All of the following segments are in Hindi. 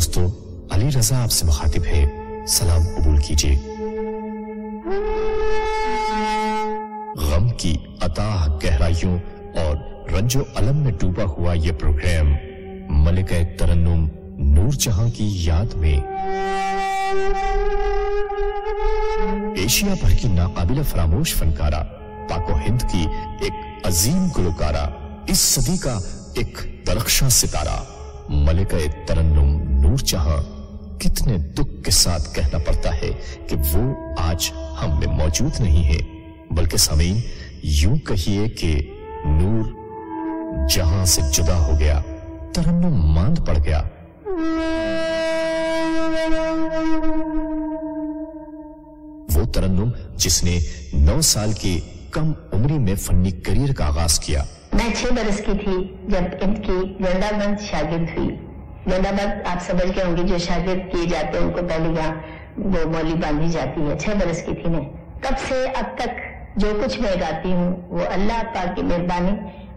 दोस्तों, अली रजा आपसे मुखातिब है, सलाम कबूल कीजिए। गम की अताह गहराइयों और रंजो अलम में डूबा हुआ यह प्रोग्राम मलिका तरन्नुम नूर जहां की याद में एशिया भर की नाकाबिल फरामोश फनकारा, पाको हिंद की एक अजीम गुलकारा, इस सदी का एक दरख्शां सितारा मलिका तरन्नुम नूर जहां, कितने दुख के साथ कहना पड़ता है कि वो आज हम में मौजूद नहीं है, बल्कि सामीन यूं कहिए कि नूर जहां से जुदा हो गया, तरन्नुम मांद पड़ गया। वो तरन्नुम जिसने 9 साल की कम उम्री में फन्नी करियर का आगाज किया। मैं 6 बरस की थी जब इनकी गंडाबंद शागिर्द हुई। गंडाबंद आप समझ गए होंगे, जो शागिर्द किए जाते हैं उनको पहले यहाँ वो मौली बांधी जाती है। 6 बरस की थी मैं। तब से अब तक जो कुछ मैं गाती हूँ वो अल्लाह पाक की मेहरबानी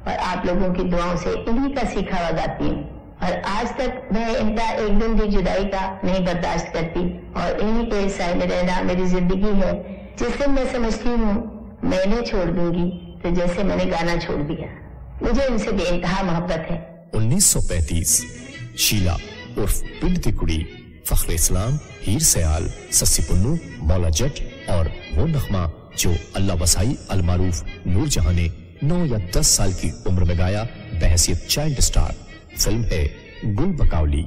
और आप लोगों की दुआओं से इन्हीं का सीखा हुआ गाती हूँ। और आज तक मैं इनका एक दिन भी जुदाई का नहीं बर्दाश्त करती और इन्हीं के साए में रहना मेरी जिंदगी है। जिस दिन मैं समझती हूँ मैं इन्हें छोड़ दूंगी तो जैसे मैंने गाना छोड़ दिया। मुझे उनसे बेइंतहा मोहब्बत है। 1935 शीला उर्फ पिंड कुड़ी, फख्र इस्लाम, हीर सयाल, सस्सी पुन्नू, मौला जट और वो नगमा जो अल्लाह वसाई अलमारूफ नूर जहां ने 9 या 10 साल की उम्र में गाया बहैसियत चाइल्ड स्टार। फिल्म है गुल बकावली।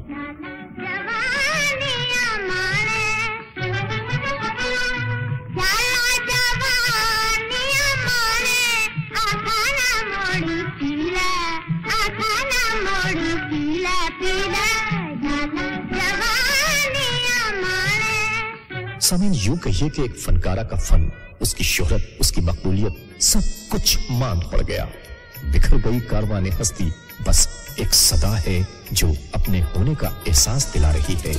सामीन यूं कहिए कि एक फनकारा का फन, उसकी शोहरत, उसकी मकबूलियत सब कुछ मांद पड़ गया। बिखर गई कारवाने हस्ती बस एक सदा है जो अपने होने का एहसास दिला रही है।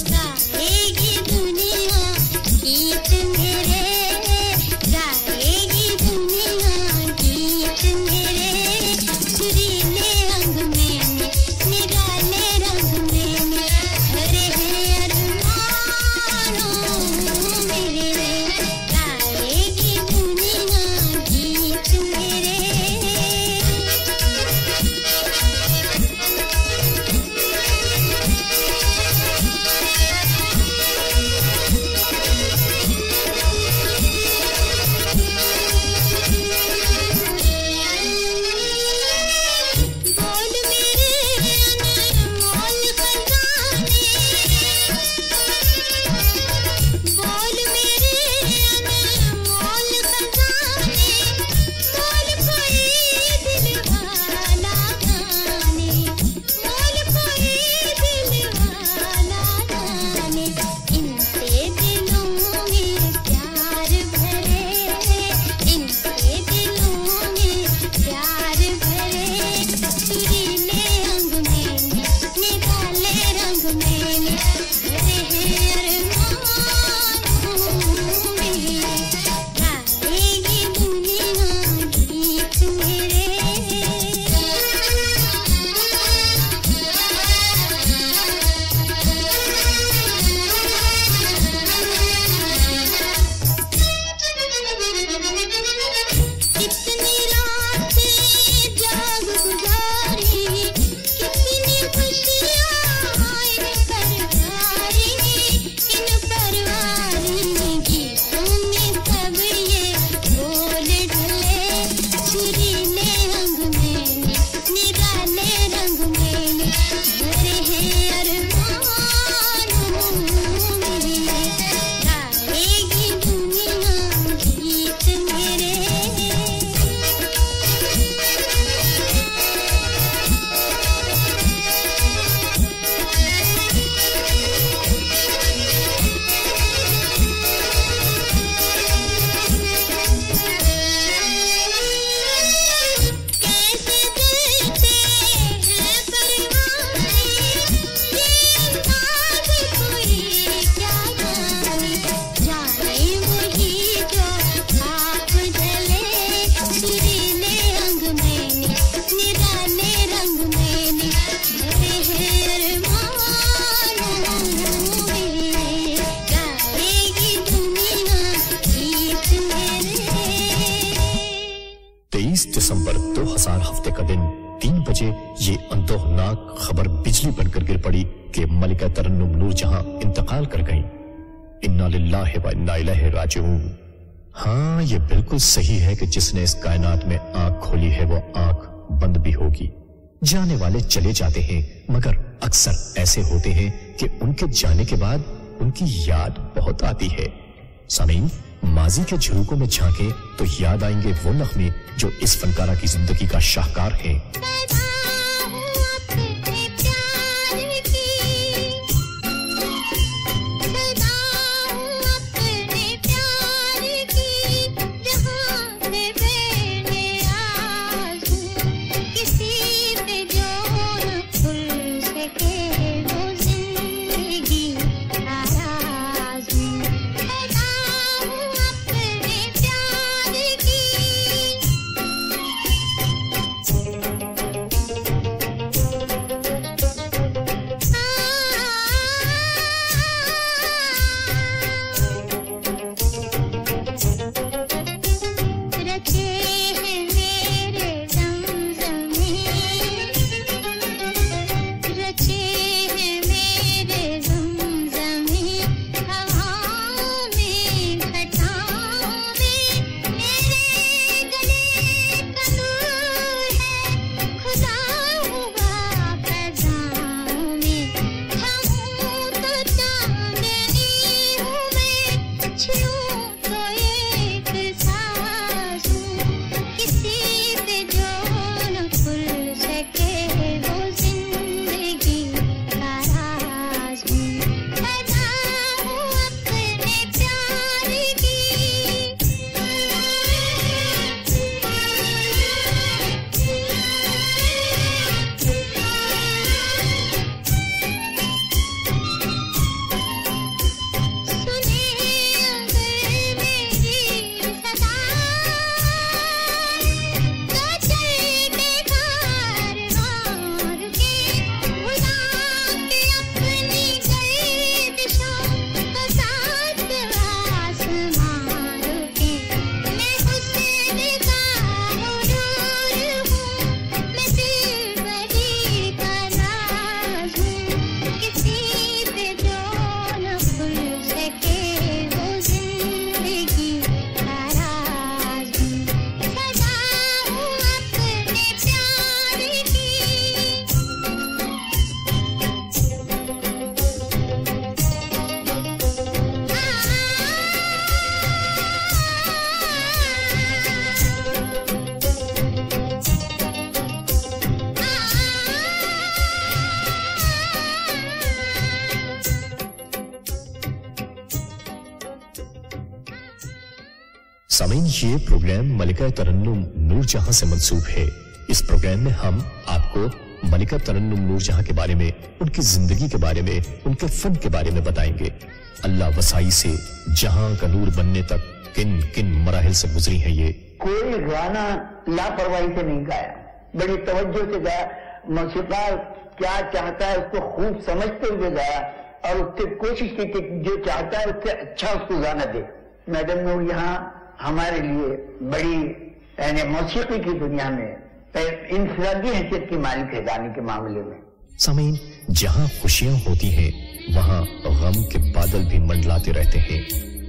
अंदोहनाक खबर बिजली बनकर गिर पड़ी कि मलिका तरन्नुम नूर जहां इंतकाल कर गईं। इन्ना लिल्लाहि व इन्ना इलैहि राजिऊन। हाँ, ये बिल्कुल सही है कि जिसने इस कायनात में आंख खोली है वो आंख बंद भी होगी। जाने वाले चले जाते हैं, मगर अक्सर ऐसे होते हैं कि उनके जाने के बाद उनकी याद बहुत आती है। सामीन, माजी के झरोकों में झांके तो याद आएंगे वो नगमे जो इस फनकारा की जिंदगी का शाहकार है। सामीन, ये प्रोग्राम मलिका तरन्नुम नूर जहां से मंसूब है। इस प्रोग्राम में हम आपको मलिका तरन्नुम नूर जहां के बारे में, उनकी जिंदगी के बारे में, उनके फन के बारे में बताएंगे। अल्लाह वसाई से जहां का नूर बनने तक किन किन मराहिल से गुजरी है ये। कोई गाना लापरवाही से नहीं गाया, बड़ी तवज्जो से गाया। मौसीकार क्या चाहता है उसको खूब समझते हुए गाया और उससे कोशिश की कि जो चाहता है उससे अच्छा उसको गाना दे। मैडम नूर यहाँ हमारे लिए बड़ी यानी मौसीकी की दुनिया में इंफरादी हैसियत की मालिक है गाने के मामले में। सामीन, जहां खुशियां होती हैं वहां गम के बादल भी मंडलाते रहते हैं।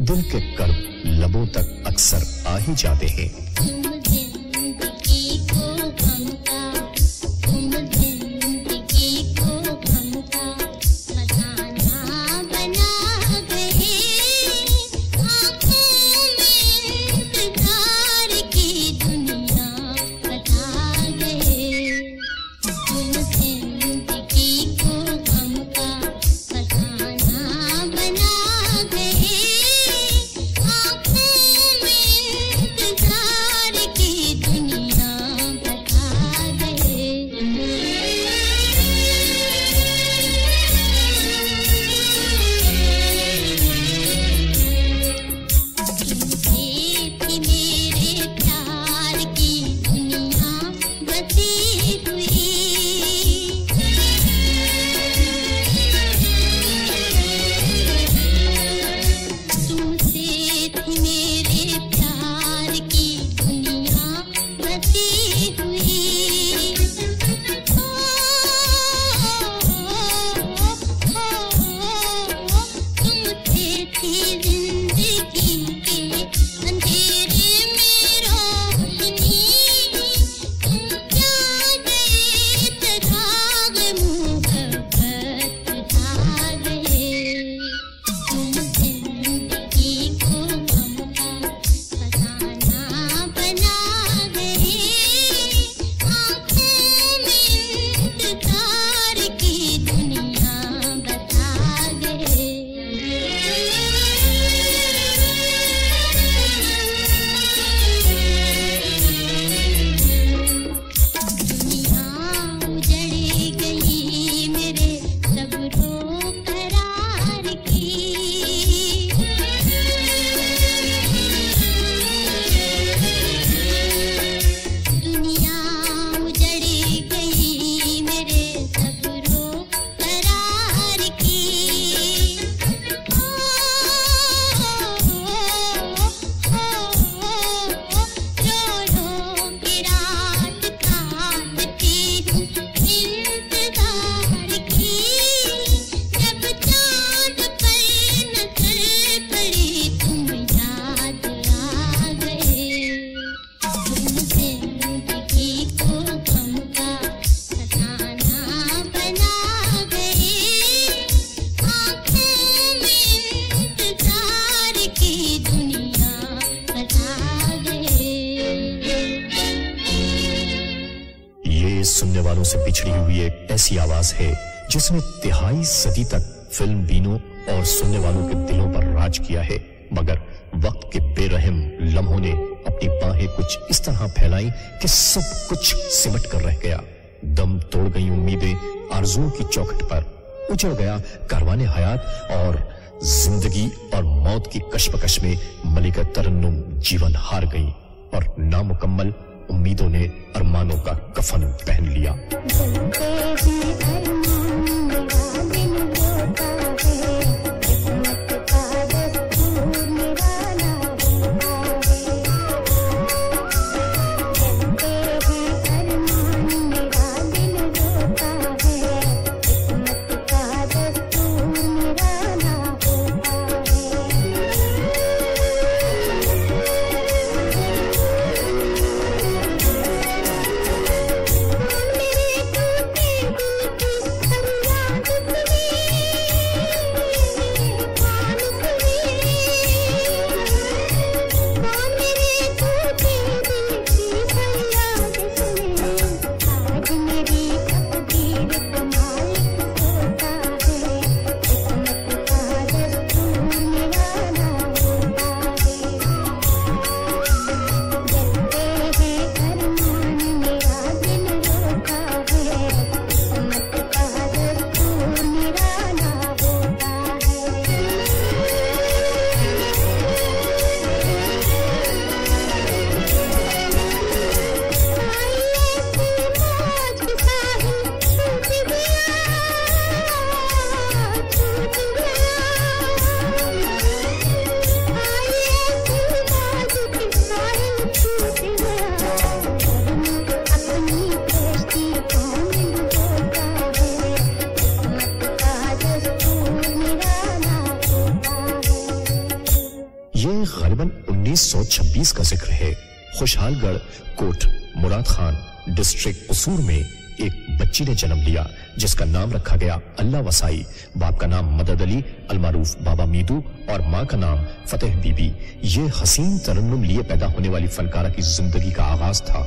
दिल के कर्ब लबों तक अक्सर आ ही जाते हैं। इंतजार की एक ऐसी आवाज है जिसने तिहाई सदी तक फिल्म बीनों और सुनने वालों के दिलों पर राज किया है, मगर वक्त के बेरहम लम्हों ने अपनी बाहें कुछ इस तरह फैलाई कि सब कुछ सिमट कर रह गया। दम तोड़ गई उम्मीदें आरज़ुओं की चौखट पर, उजड़ गया कारवाने हयात और जिंदगी और मौत की कशमकश में मलिका तरन्नुम जीवन हार गई और नामुकम्मल उम्मीदों ने अरमानों का कफन पहन लिया। गलिबन 1926 का जिक्र है। खुशहालगढ़ कोट मुराद खान डिस्ट्रिक्ट उसूर में एक बच्ची ने जन्म लिया जिसका नाम रखा गया अल्लाह वसाई। बाप का नाम मदद अली अलमारूफ बाबा मीदू और माँ का नाम फतेह बीबी। ये हसीन तरन्नुम लिए पैदा होने वाली फनकारा की जिंदगी का आगाज था।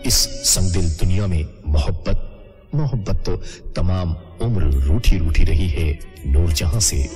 इस संगदिल दुनिया में मोहब्बत तो तमाम उम्र रूठी रूठी रही है नूरजहां से।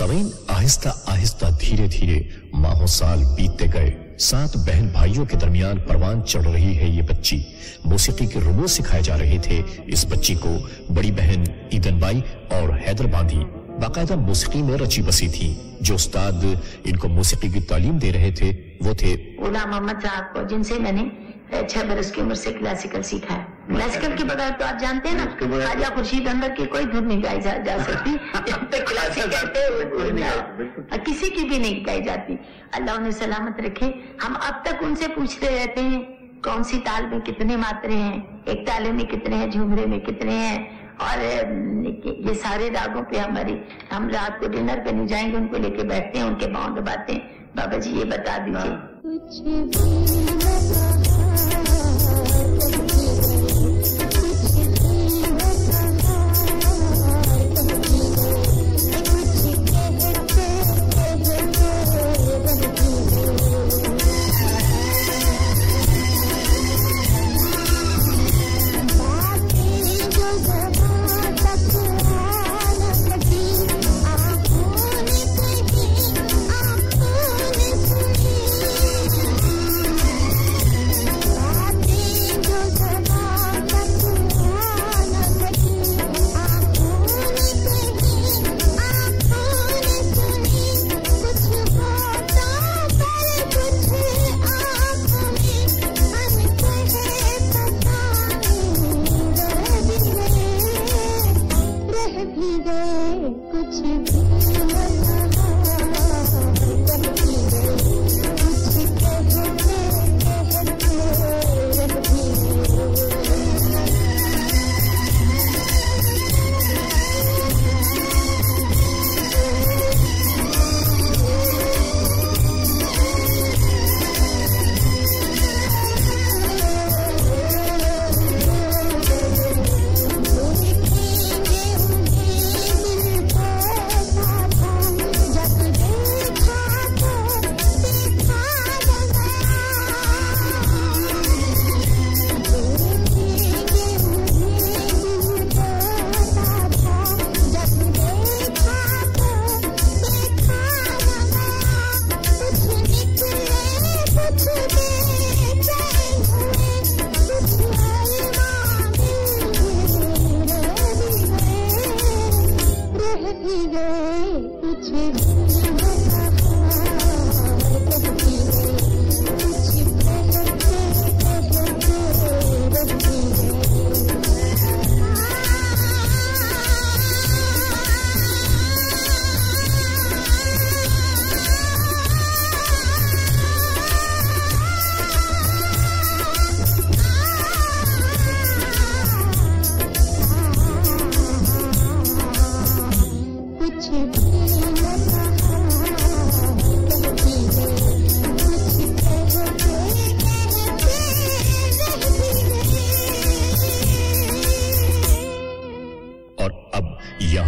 समीन आहिस्ता आहिस्ता धीरे धीरे माहों साल बीतते गए। 7 बहन भाइयों के दरमियान परवान चढ़ रही है ये बच्ची। मौसीकी के रुमो सिखाए जा रहे थे इस बच्ची को। बड़ी बहन ईदन बाई और हैदर बांधी बाकायदा मौसीकी में रची बसी थी। जो उस्ताद इनको मौसीकी की तालीम दे रहे थे वो थे गुलाम मोहम्मद साहब को, जिनसे मैंने 6 बरस की उम्र से क्लासिकल सीखा है। क्लासिकल के बगैर तो आप जानते हैं ना, ख्वाजा खुर्शीद अंदर की कोई धुन नहीं गाई जा सकती जब तक क्लासिकल कहते हैं, किसी की भी नहीं गाई जाती। अल्लाह उन्हें सलामत रखे। हम अब तक उनसे पूछते रहते हैं कौन सी ताल में कितने मात्रे हैं, एक ताले में कितने हैं, झुमरे में कितने हैं, और ये सारे रागों पे हम रात को डिनर पे नहीं जाएंगे, उनको लेके बैठते हैं, उनके पाँव दबाते हैं। बाबा जी ये बता दीजिए।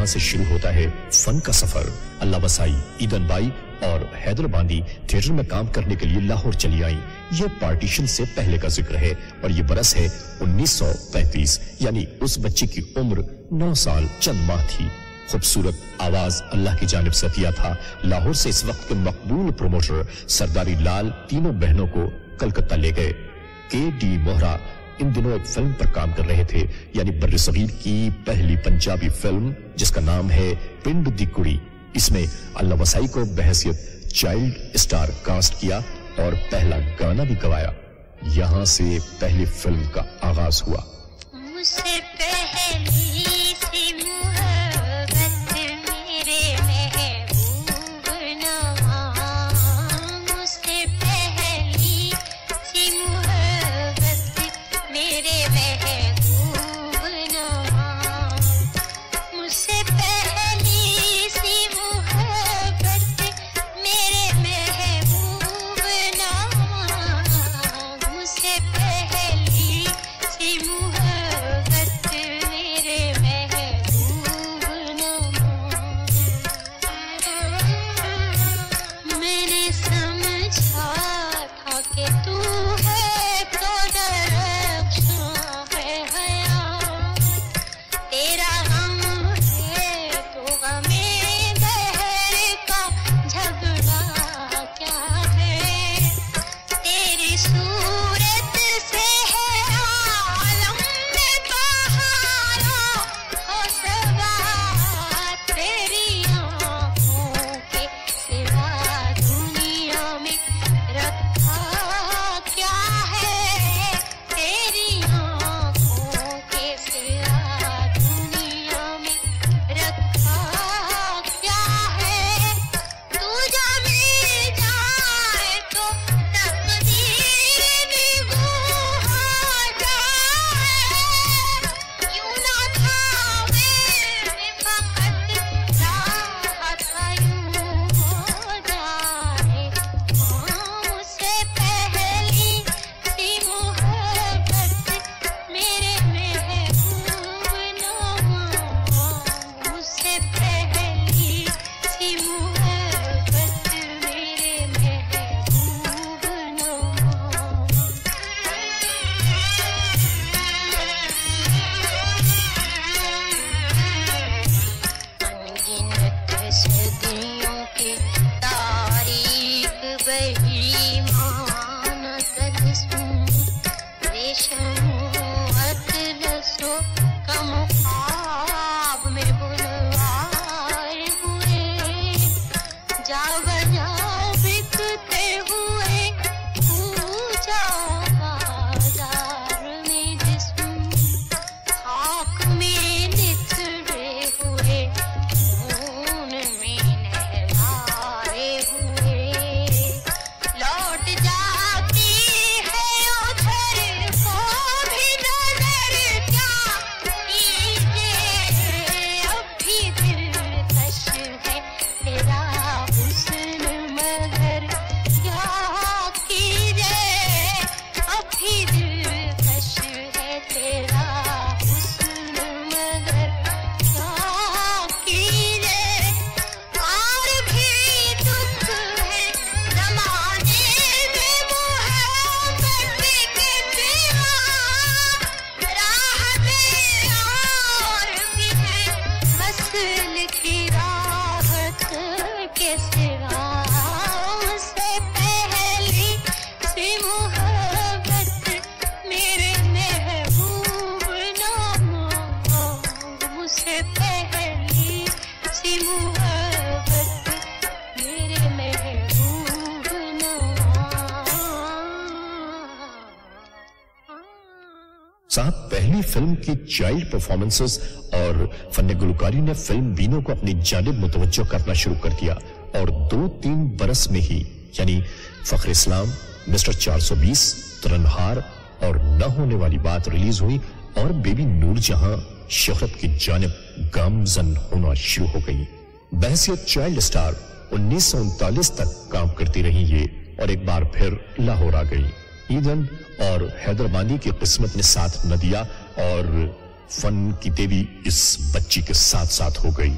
से शुरू होता है फन का सफर। अल्लाह वसाई, ईदन बाई और हैदर बांदी थिएटर में काम करने के लिए लाहौर चली आई। ये पार्टीशन से पहले का जिक्र है और ये बरस है 1935, यानी उस बच्ची की उम्र 9 साल चंद माह थी। खूबसूरत आवाज अल्लाह की जानिब से अतिया था। लाहौर से इस वक्त के मकबूल प्रोमोटर सरदारी लाल तीनों बहनों को कलकत्ता ले गए। के.डी. मोहरा इन दिनों एक फिल्म पर काम कर रहे थे, यानी बर्र-ए-सगीर की पहली पंजाबी फिल्म जिसका नाम है पिंड दी कुड़ी। इसमें अल्लाह वसाई को बहैसियत चाइल्ड स्टार कास्ट किया और पहला गाना भी गवाया। यहां से पहली फिल्म का आगाज हुआ। मुझसे पहली सी मुहब्बत मेरे महबूब नवा, मुझसे पहली सी मुहब्बत मेरे महबूब नवा, मुझसे पहली सी मुहब्बत मेरे महबूब नवा, मुझसे पहली सी मुहब्बत मेरे पहली फिल्म की चाइल्ड परफॉर्मेंसेस और फन गुलकारी ने फिल्म बीनो को अपनी जानिब मुतवज्जो करना शुरू कर दिया और 2-3 बरस में ही यानी फख्र इस्लाम, मिस्टर 420, तरनहार और न होने वाली बात रिलीज हुई और बेबी नूरजहां शोहरत की जानिब गामजन होना शुरू हो गई। बहसियत चाइल्ड स्टार 1939 तक काम करती रही ये और एक बार फिर लाहौर आ गई। ईदन और हैदराबादी की किस्मत ने साथ न दिया और फन की देवी इस बच्ची के साथ साथ हो गई।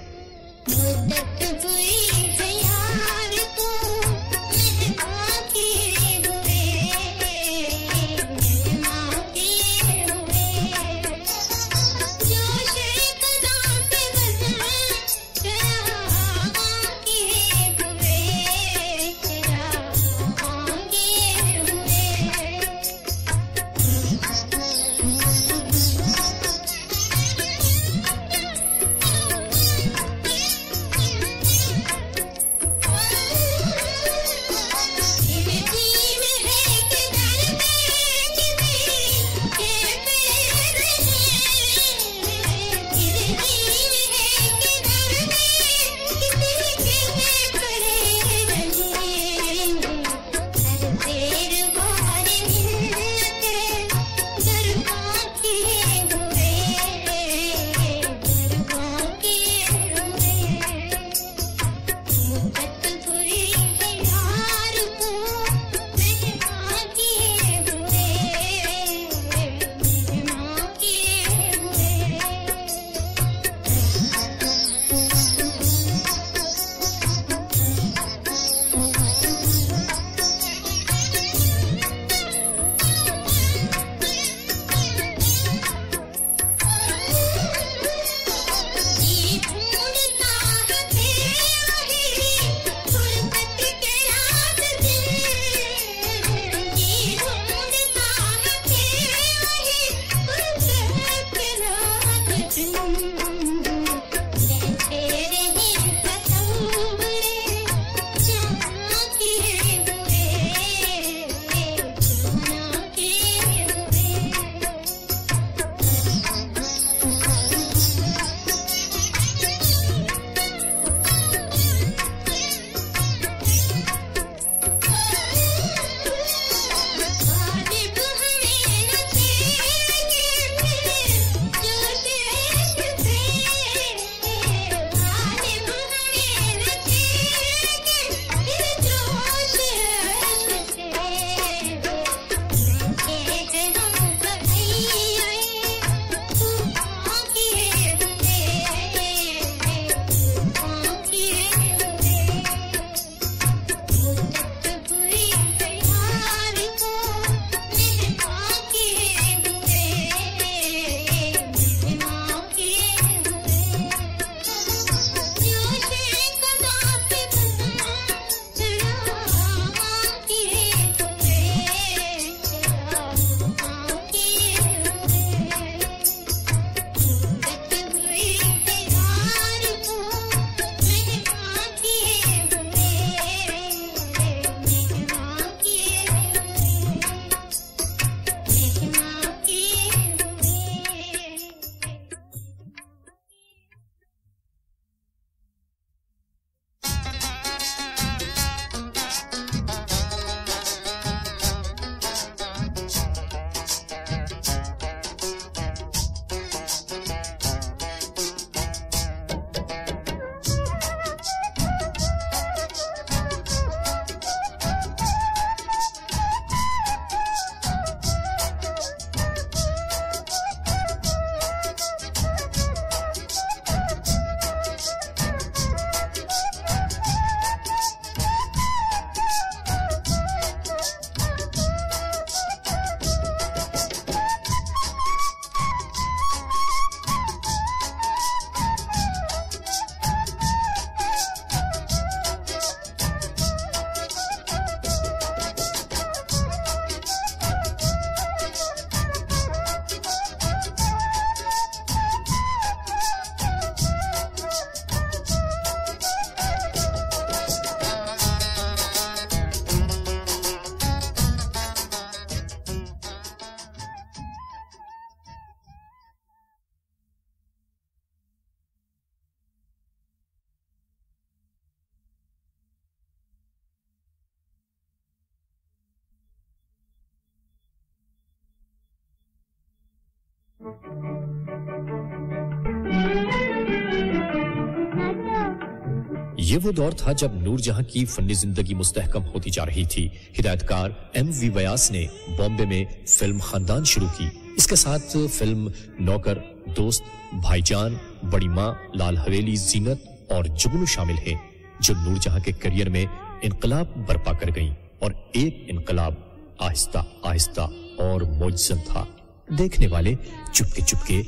ये वो दौर था जब नूरजहां की फनी जिंदगी मुस्तहकम होती जा रही थी। हिदायतकार M.V. व्यास ने बॉम्बे में फिल्म खानदान शुरू की। इसके साथ फिल्म नौकर, दोस्त, भाईजान, बड़ी माँ, लाल हवेली, जीनत और जुगनू शामिल हैं, जो नूरजहां के करियर में इनकलाब बर्पा कर गईं। और एक इनकलाब आहिस्ता आहिस्ता और मुअज्जम था। देखने वाले चुपके चुपके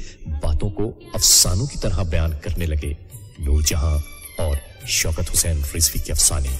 बातों को अफसानों की तरह बयान करने लगे। नूरजहां और शौकत हुसैन रिजवी के अफसाने।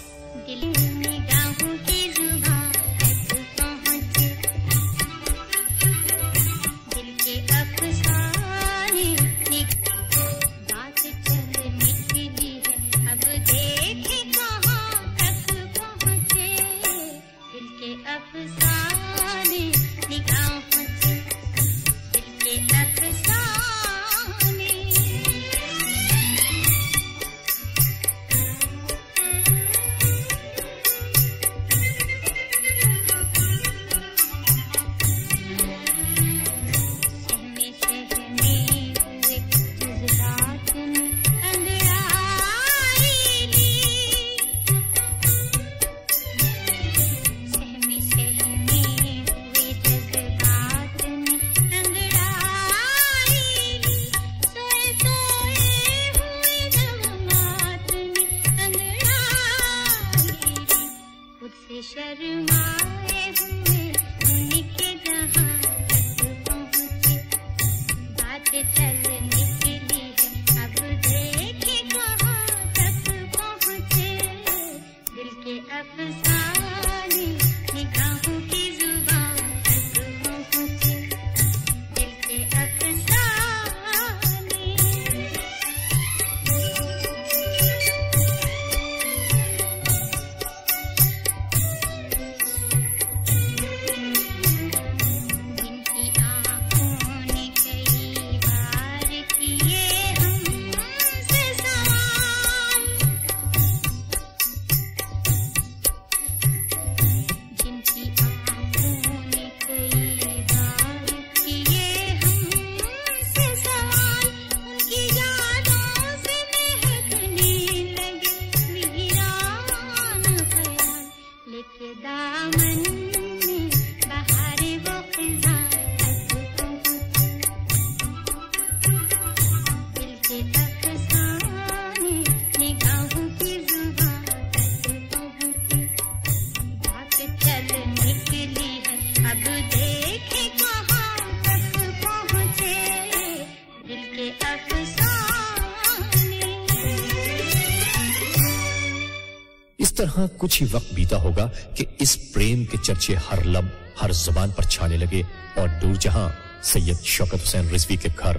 तरह कुछ ही वक्त बीता होगा कि इस प्रेम के चर्चे हर लब, हर जुबान पर छाने लगे और नूरजहां सैयद शौकत हुसैन रिजवी के घर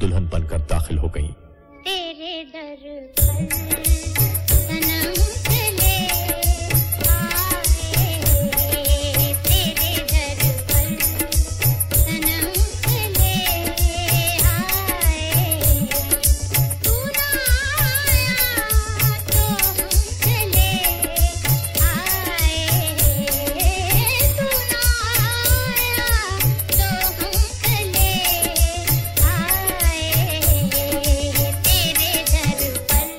दुल्हन बनकर दाखिल हो गईं। तेरे दर पर सनम चले आए, तेरे दर पर सनम चले आए, तू ना आया तो हम चले आए, तू ना आया तो हम चले आए, तेरे दर पर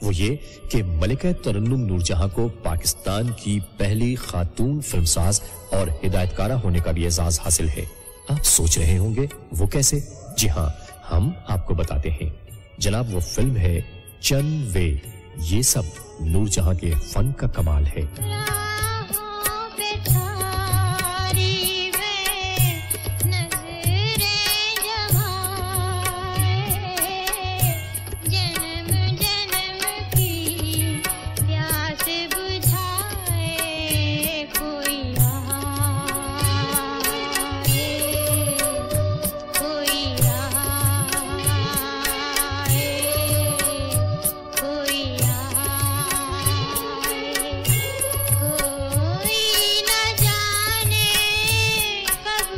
वो ये कि मलिका तरन्नुम नूरजहां को पाकिस्तान की पहली खातून फिल्मसाज और हिदायतकारा होने का भी एजाज हासिल है। आप सोच रहे होंगे वो कैसे? जी हाँ, हम आपको बताते हैं। जनाब, वो फिल्म है चन वे। ये सब नूरजहां के फन का कमाल है। राहों पे थारी वे नज़रें जमाए, जन्म जन्म की प्यास बुझाए कोई आए, कोई आए, कोई कोई न जाने कब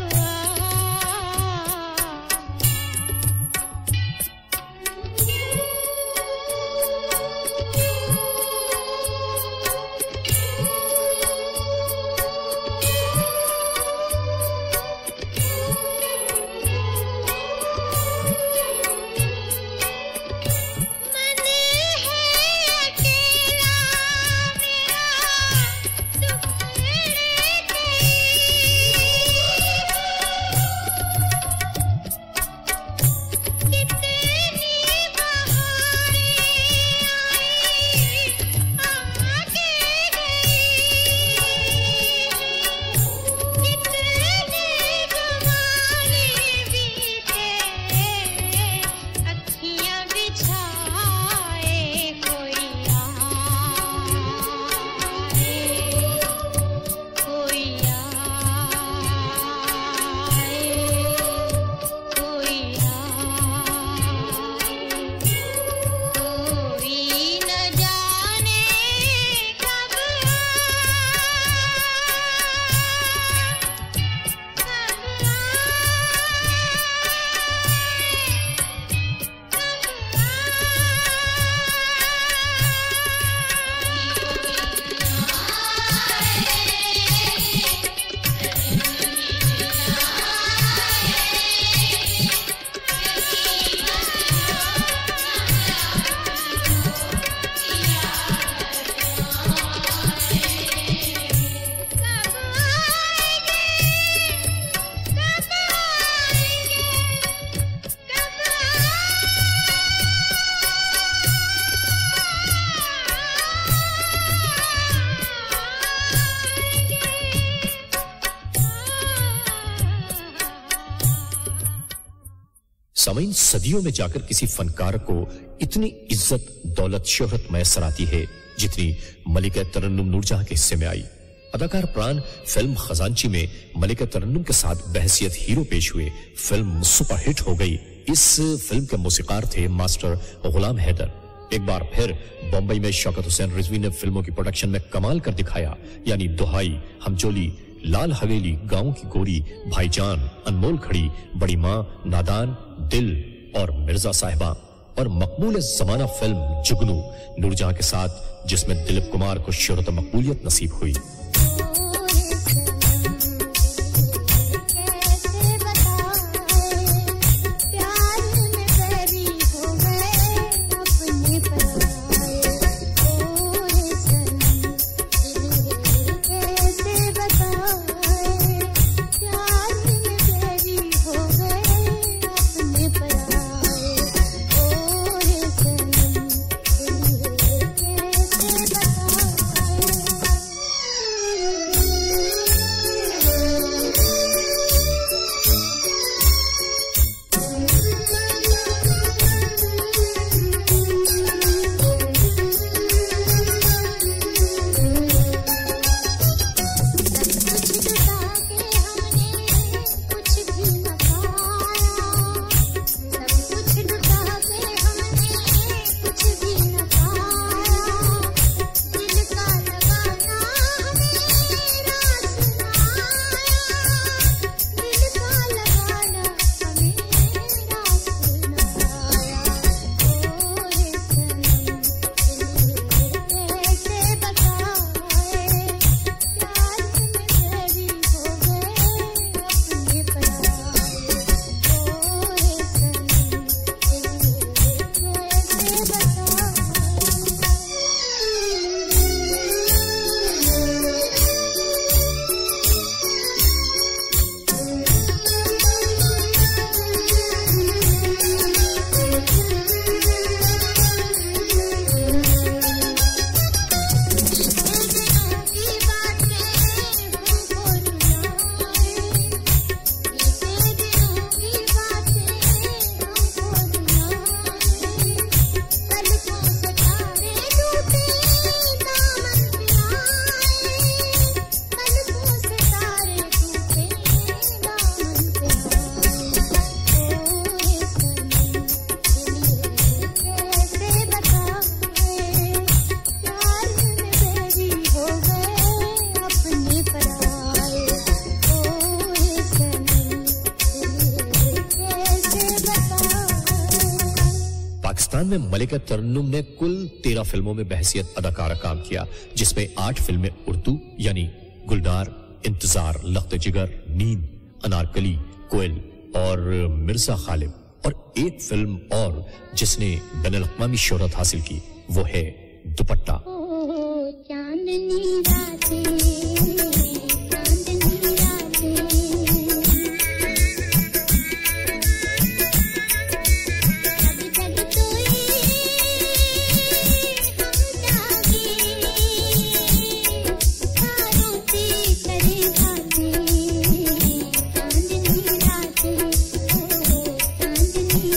मन है अकेला मेरा दुख कितनी बहारें आई आके गई, कितने जमाने बीते अखियां बिछाए कोई आए, कोई आए, कोई न जाने कब सामीन, सदियों में जाकर किसी फनकार को इतनी इज्जत दौलत शोहरत मैसर आती है जितनी मलिका तरन्नुम नूरजहां के हिस्से में आई। अदाकार प्राण फिल्म खजांची में मलिका तरन्नुम के साथ बहसियत हीरो पेश हुए। फिल्म सुपरहिट हो गई। इस फिल्म के मौसीकार थे मास्टर गुलाम हैदर। एक बार फिर बम्बई में शौकत हुसैन रिजवी ने फिल्मों की प्रोडक्शन में कमाल कर दिखाया, यानी दुहाई, हमजोली, लाल हवेली, गांव की गोरी, भाईजान, अनमोल खड़ी, बड़ी माँ, नादान, दिल और मिर्जा साहिबा, और मकबूल जमाना फिल्म जुगनू नूरजहां के साथ, जिसमें दिलीप कुमार को शोहरत मकबूलियत नसीब हुई। कैसे बताए प्यार में बरी हो गए अपने पराए, ओए सनम दिल कैसे बताए प्यार में बरी हो गए अपने पराए, ओए सनम दिल कैसे बताए। पाकिस्तान में मलिका तरन्नुम ने कुल 13 फिल्मों में बहसियत अदाकारा काम किया, जिसमें 8 फिल्में उर्दू यानी गुलनार, इंतजार, लख्त जिगर, नींद, अनारकली, कोयल और मिर्जा गालिब, और एक फिल्म और जिसने बैनुल-अक़वामी शोहरत हासिल की, वो है दुपट्टा। चांदनी रातें, चांदनी रातें, जग जग तो ये हम जागे, तारों से करे बातें, चांदनी रातें, चांदनी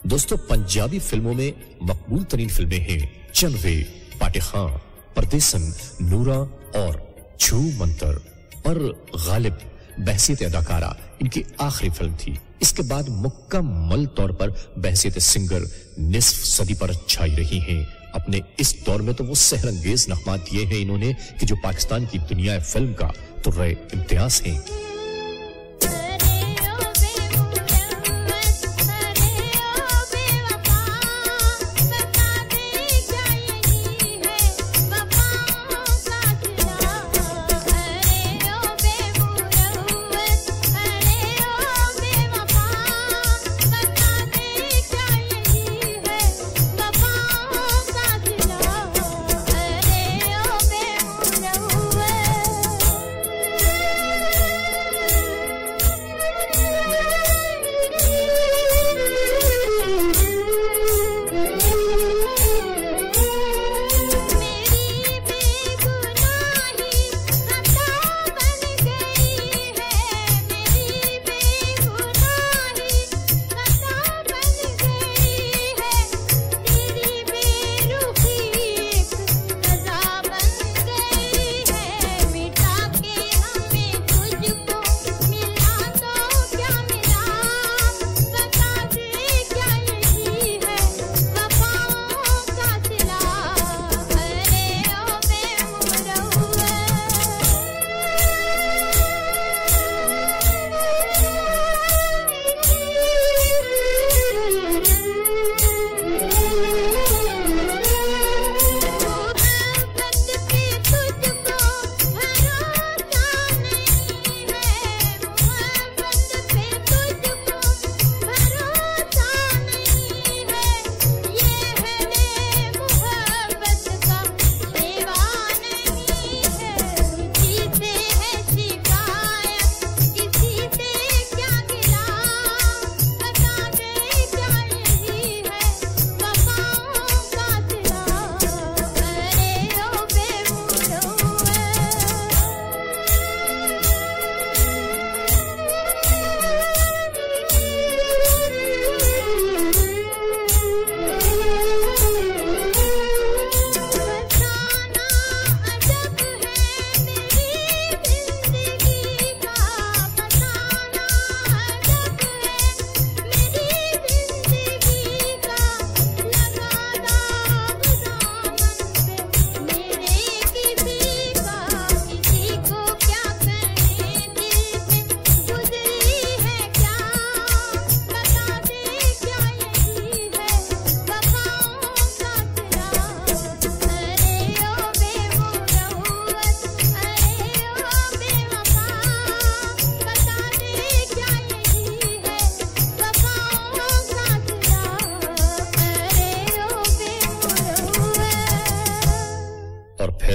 दोस्तों, पंजाबी फिल्मों में मकबूल तरीन फिल्में हैं चनवे, पाटे खां, परदेसन, नूरा और छू मंतर। और गालिब बहसियत अदाकारा इनकी आखिरी फिल्म थी। इसके बाद मुकम्मल तौर पर बहसियत सिंगर निस्फ सदी पर छाई रही हैं। अपने इस दौर में तो वो सहरंगेज नगमात दिए हैं इन्होंने कि जो पाकिस्तान की दुनिया फिल्म का तुर्रे इम्तियाज हैं।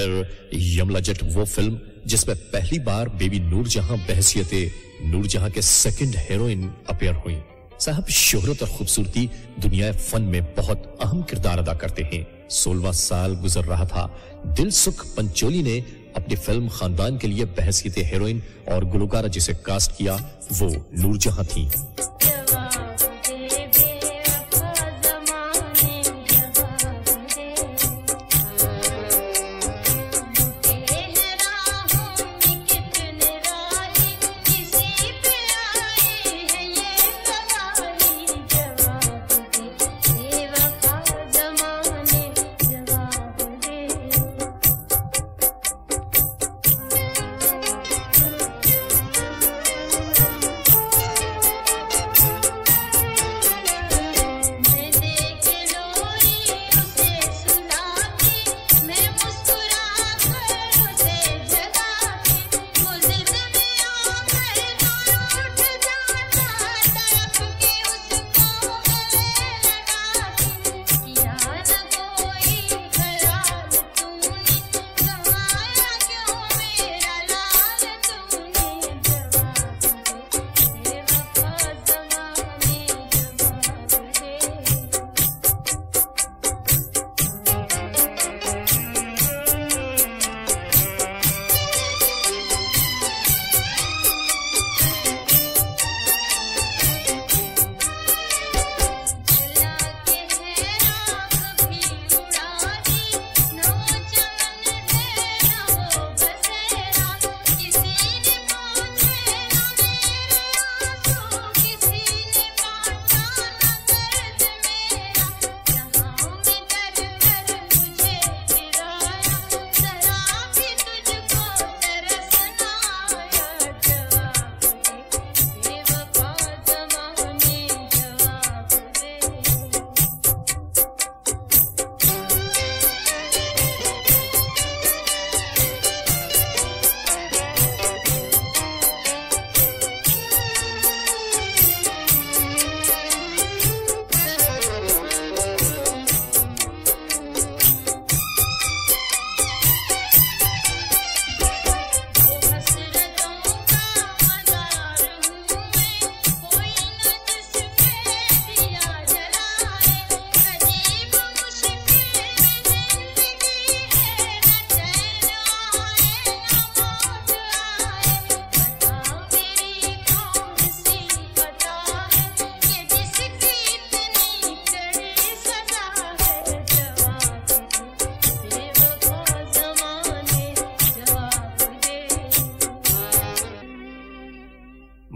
फिर यमला जट वो फिल्म जिसमें पहली बार बेबी नूरजहां बहसियते नूरजहां के सेकंड हीरोइन अपीयर हुई। साहब शोहरत और खूबसूरती दुनिया फन में बहुत अहम किरदार अदा करते हैं। 16वां साल गुजर रहा था, दिल सुख पंचोली ने अपनी फिल्म खानदान के लिए बहसियत हीरोइन और गुलकारा जिसे कास्ट किया वो नूरजहां थी।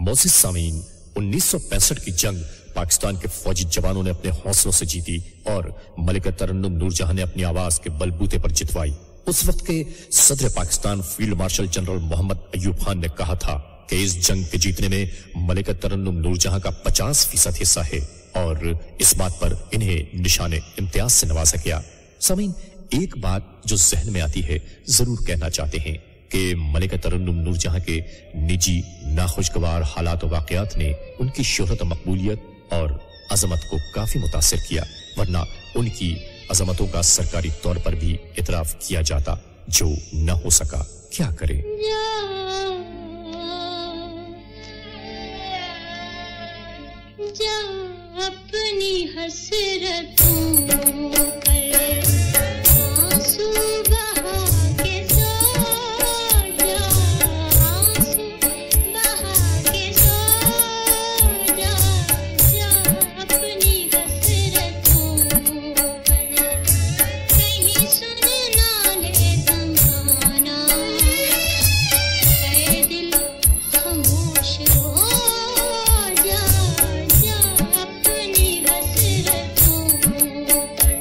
मोअज़्ज़िज़ सामीन, 1965 की जंग पाकिस्तान के फौजी जवानों ने अपने हौसलों से जीती और मलिका तरन्नुम नूरजहां ने अपनी आवाज के बलबूते पर जितवाई। उस वक्त के सदर Pakistan field marshal general Mohammad Ayub Khan ने कहा था कि इस जंग के जीतने में मलिका तरन्नुम नूरजहां का 50% हिस्सा है और इस बात पर इन्हें निशाने इम्तियाज से नवाजा गया। सामीन, एक बात जो जहन में आती है जरूर कहना चाहते हैं कि मलिका तरन्नुम नूरजहां के निजी नाखुशगवार हालात और वाकयात ने उनकी शोहरत, मकबूलियत और अजमत को काफी मुतासिर किया, वरना उनकी अजमतों का सरकारी तौर पर भी इतराफ किया जाता, जो न हो सका। क्या करे। जा अपनी हसरतों पर आंसू बहा के सो जा, आंसू बहा के सो जा, जा अपनी हसरतों पर कहीं सुन ना ले ज़माना, ऐ दिल खामोश हो जा, जा अपनी हसरतों पर।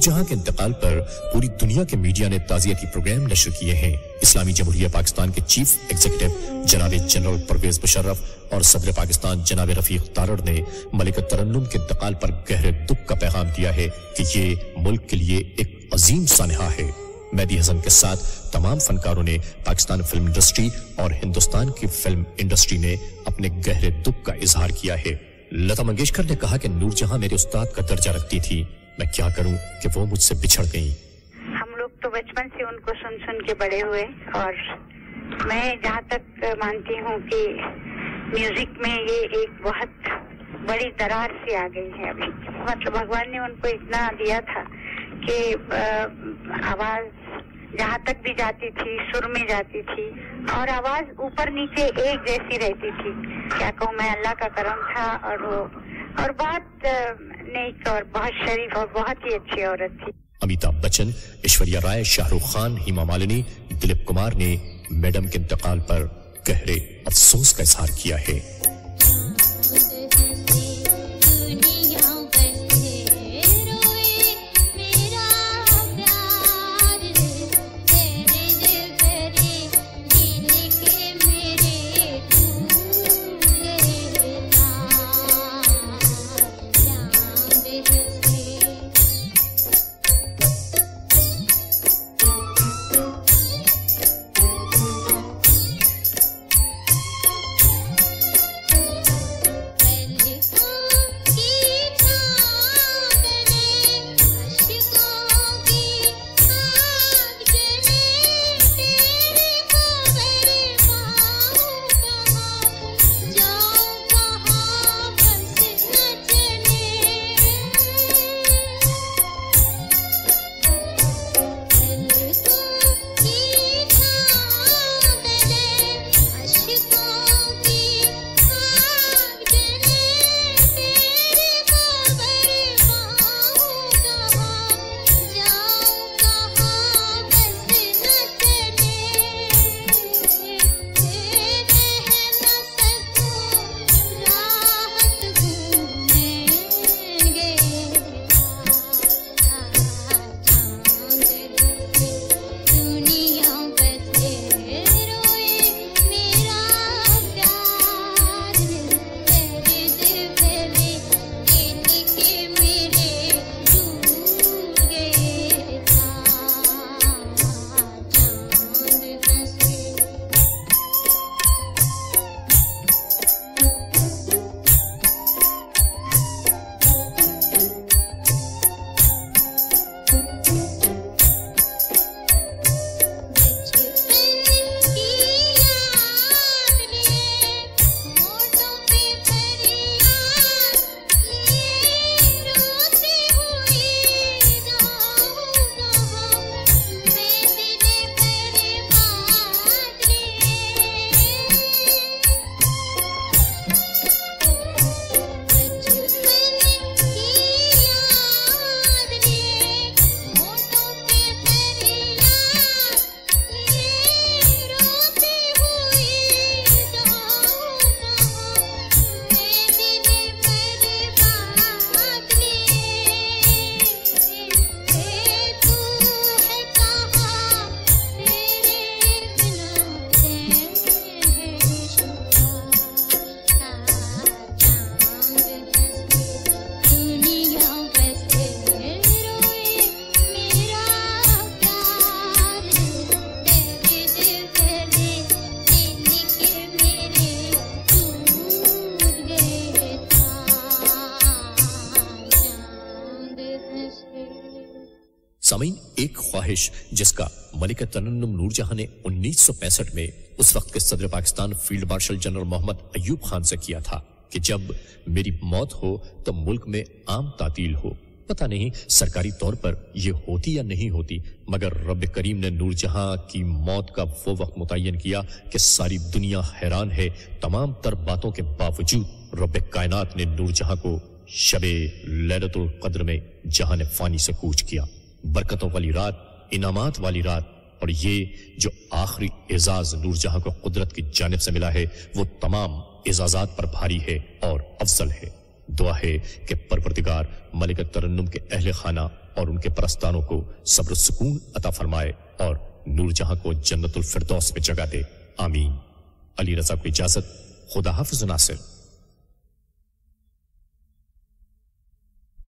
नूरजहां के इंतकाल पर पूरी दुनिया के मीडिया ने ताज़ियती प्रोग्राम नशर किए हैं। इस्लामी जमहूरिया पाकिस्तान के चीफ एग्जीक्यूटिव जनाब जनरल परवेज मुशर्रफ और सदर पाकिस्तान जनाब रफीक तारड़ ने मलिका तरन्नुम के इंतकाल पर गहरे दुख का पैगाम दिया है कि ये मुल्क के लिए एक अजीम सानहा है। मेहदी हसन के साथ तमाम फनकारों ने पाकिस्तान फिल्म इंडस्ट्री और हिंदुस्तान की फिल्म इंडस्ट्री ने अपने गहरे दुख का इजहार किया है। लता मंगेशकर ने कहा कि नूरजहां मेरे उस्ताद का दर्जा रखती थी, मैं क्या करूं कि वो मुझसे बिछड़ गई। हम लोग तो बचपन से उनको सुन सुन के बड़े हुए और मैं जहाँ तक मानती हूँ कि म्यूजिक में ये एक बहुत बड़ी दरार सी आ गई है अभी। मतलब भगवान ने उनको इतना दिया था कि आवाज जहाँ तक भी जाती थी सुर में जाती थी और आवाज ऊपर नीचे एक जैसी रहती थी। क्या कहूँ मैं, अल्लाह का करम था और बहुत नेक और बहुत शरीफ और बहुत ही अच्छी औरत थी। अमिताभ बच्चन, ऐश्वर्या राय, शाहरुख खान, हेमा मालिनी, दिलीप कुमार ने मैडम के इंतकाल पर गहरे अफसोस का इजहार किया है। सामीन, एक ख्वाहिश जिसका मलिका तरन्नुम नूरजहां ने 1965 में उस वक्त के सदर Pakistan field marshal general Mohammad Ayub Khan से किया था कि जब मेरी मौत हो तो मुल्क में आम तातील हो। पता नहीं सरकारी तौर पर यह होती या नहीं होती, मगर रब करीम ने नूरजहां की मौत का वो वक्त मुतय्यन किया कि सारी दुनिया हैरान है। तमाम तर बातों के बावजूद रब कायनात ने नूरजहां को शबे लैलतुल कद्र में जहां फानी से कूच किया। बरकतों वाली रात, इनामात वाली रात, और ये जो आखिरी एजाज नूरजहां को कुदरत की जानिब से मिला है वो तमाम एजाजात पर भारी है और अफजल है। दुआ है कि परवरदिगार मलिका तरन्नुम के अहले खाना और उनके परस्तारों को सब्र सुकून अता फरमाए और नूरजहां को जन्नतुल फिरदौस में जगह दे। आमीन। अली रजा को इजाजत। खुदा हाफिज नासिर।